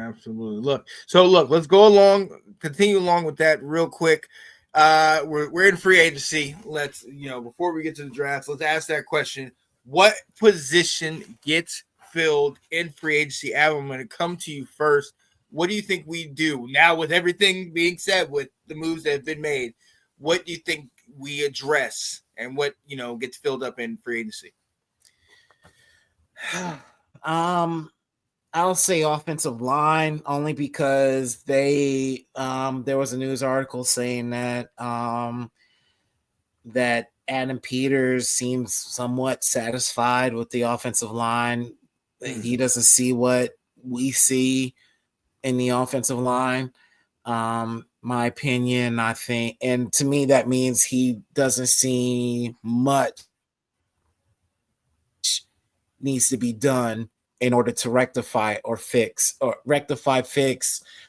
Absolutely. Look, let's continue along with that real quick. We're in free agency. Let's, before we get to the draft, let's ask that question. What position gets filled in free agency? Adam, I'm going to come to you first. What do you think we do now with everything being said, with the moves that have been made? What do you think we address, and what, gets filled up in free agency? I'll say offensive line, only because there was a news article saying that that Adam Peters seems somewhat satisfied with the offensive line. He doesn't see what we see in the offensive line. My opinion, I think, and to me that means he doesn't see much needs to be done in order to rectify, fix,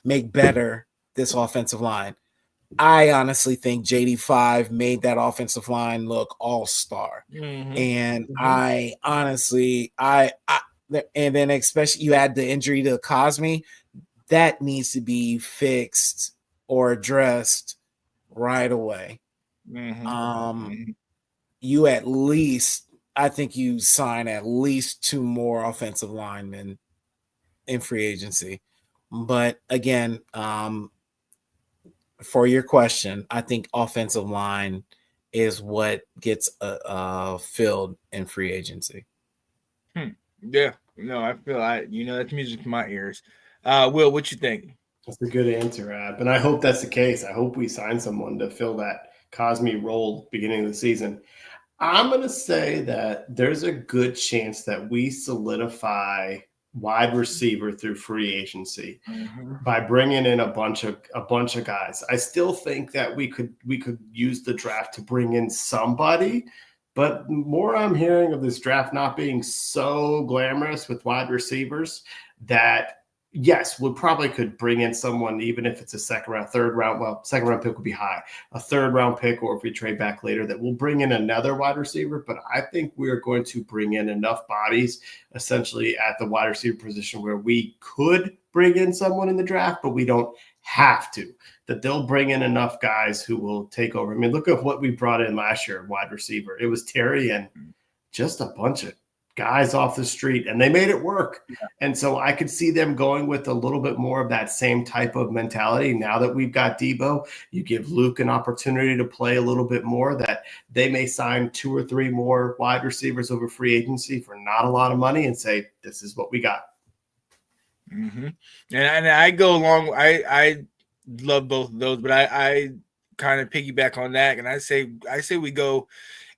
make better this offensive line. I honestly think JD5 made that offensive line look all-star. And I honestly, and then especially you add the injury to Cosme, that needs to be fixed or addressed right away. You at least, I think you sign at least 2 more offensive linemen in free agency. But again, for your question, I think offensive line is what gets filled in free agency. Yeah, no, I feel that's music to my ears. Will, what you think? That's a good answer, Ab. And I hope that's the case. I hope we sign someone to fill that Cosme role beginning of the season. I'm going to say that there's a good chance that we solidify wide receiver through free agency by bringing in a bunch of guys. I still think that we could use the draft to bring in somebody, but more I'm hearing of this draft not being so glamorous with wide receivers that yes, we probably could bring in someone, even if it's a second round pick would be high, a third round pick, or if we trade back later, that we'll bring in another wide receiver. But I think we're going to bring in enough bodies essentially at the wide receiver position where we could bring in someone in the draft, but we don't have to, that they'll bring in enough guys who will take over. I mean, look at what we brought in last year, wide receiver. It was Terry and just a bunch of guys off the street, and they made it work. And so I could see them going with a little bit more of that same type of mentality. Now that we've got Debo, you give Luke an opportunity to play a little bit more, that they may sign 2 or 3 more wide receivers over free agency for not a lot of money and say, this is what we got. And I go along. I love both of those, but I kind of piggyback on that, and I say we go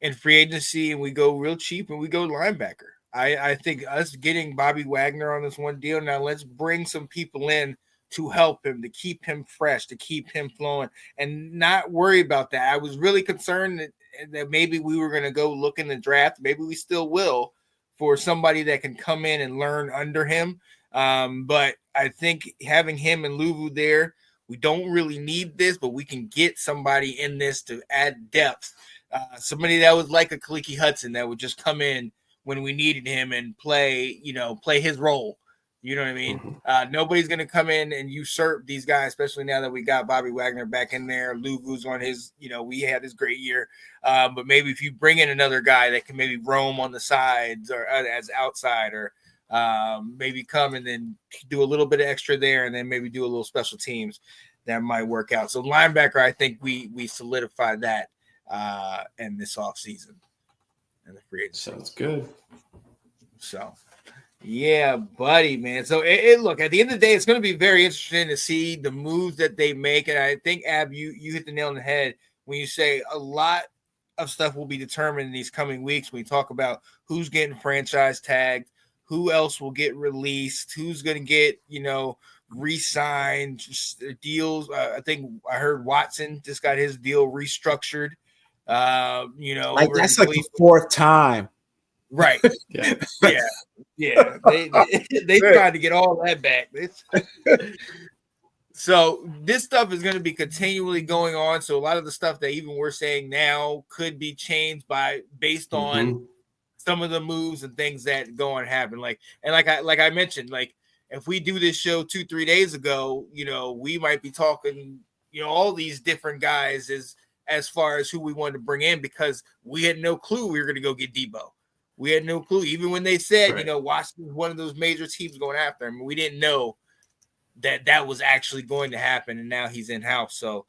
in free agency and we go real cheap and we go linebacker. I think us getting Bobby Wagner on this one deal, now let's bring some people in to help him, to keep him fresh, to keep him flowing, and not worry about that. I was really concerned that maybe we were going to go look in the draft. Maybe we still will, for somebody that can come in and learn under him. But I think having him and Luvu there, we don't really need this, but we can get somebody in this to add depth. Somebody that was like a Kaliki Hudson that would just come in when we needed him and play his role. You know what I mean? Nobody's going to come in and usurp these guys, especially now that we got Bobby Wagner back in there. Luvu's on his, we had his great year. But maybe if you bring in another guy that can maybe roam on the sides or as outside, or maybe come and then do a little bit of extra there and then maybe do a little special teams, that might work out. So linebacker, I think we solidify that in this offseason and the free agency. Sounds good. So, yeah, buddy, man. So, look, at the end of the day, it's going to be very interesting to see the moves that they make. And I think, Ab, you hit the nail on the head when you say a lot of stuff will be determined in these coming weeks. We talk about who's getting franchise tagged, who else will get released, who's going to get, re-signed, deals. I think I heard Watson just got his deal restructured. Like that's like the 4th time, right? Yeah. They tried to get all that back. So this stuff is going to be continually going on. So a lot of the stuff that even we're saying now could be changed based on some of the moves and things that go and happen. Like I mentioned, like if we do this show 2-3 days ago, we might be talking, all these different guys as far as who we wanted to bring in, because we had no clue we were going to go get Debo. We had no clue. Even when they said, right, Washington was one of those major teams going after him, we didn't know that was actually going to happen, and now he's in-house. So,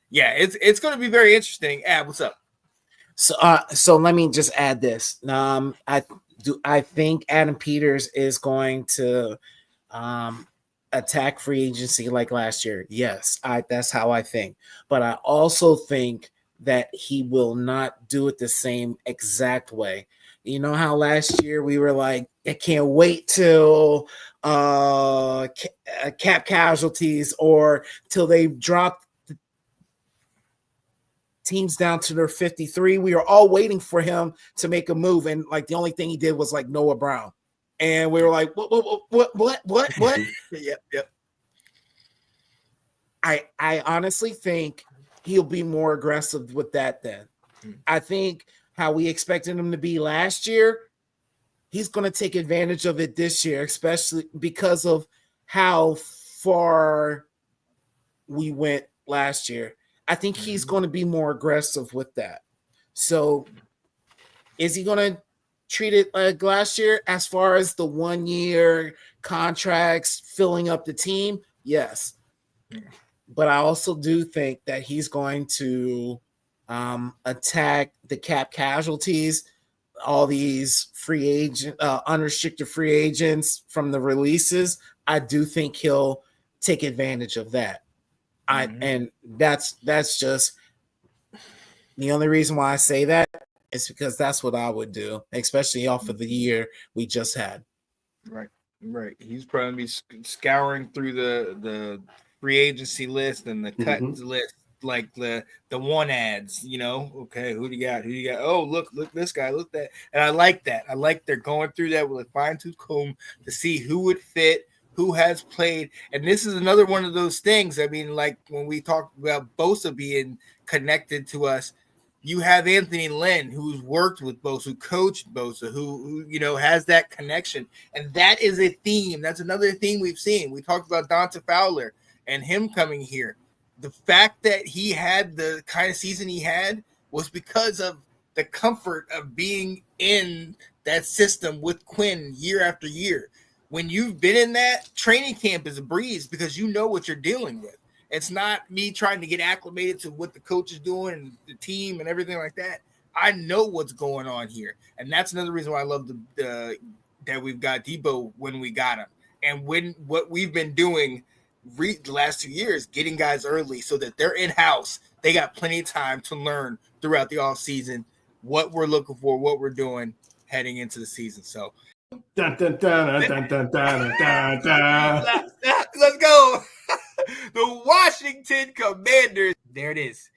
yeah, it's going to be very interesting. Ab, what's up? So let me just add this. I think Adam Peters is going to attack free agency like last year. Yes, that's how I think. But I also think that he will not do it the same exact way. You know how last year we were like, I can't wait till cap casualties or till they dropped the teams down to their 53. We were all waiting for him to make a move, and like the only thing he did was like Noah Brown, and we were like, what? Yep. I honestly think he'll be more aggressive with that then. I think how we expected him to be last year, he's going to take advantage of it this year, especially because of how far we went last year. I think he's going to be more aggressive with that. So is he going to treat it like last year as far as the 1-year contracts filling up the team? Yes. But I also do think that he's going to attack the cap casualties, all these free agent, unrestricted free agents from the releases. I do think he'll take advantage of that. And that's just the only reason why I say that is because that's what I would do, especially off of the year we just had. Right. He's probably scouring through the free agency list and the cut list, like the one ads, okay, who do you got? Oh, look this guy, look that. And I like that. I like they're going through that with a fine-tooth comb to see who would fit, who has played. And this is another one of those things. I mean, like when we talked about Bosa being connected to us, you have Anthony Lynn, who's worked with Bosa, who coached Bosa, who has that connection. And that is a theme. That's another theme we've seen. We talked about Dante Fowler and him coming here. The fact that he had the kind of season he had was because of the comfort of being in that system with Quinn year after year. When you've been in that, training camp is a breeze because you know what you're dealing with. It's not me trying to get acclimated to what the coach is doing and the team and everything like that. I know what's going on here. And that's another reason why I love that we've got Debo when we got him. And what we've been doing the last 2 years, getting guys early so that they're in-house. They got plenty of time to learn throughout the off season what we're looking for, what we're doing heading into the season. So let's go. The Washington Commanders. There it is.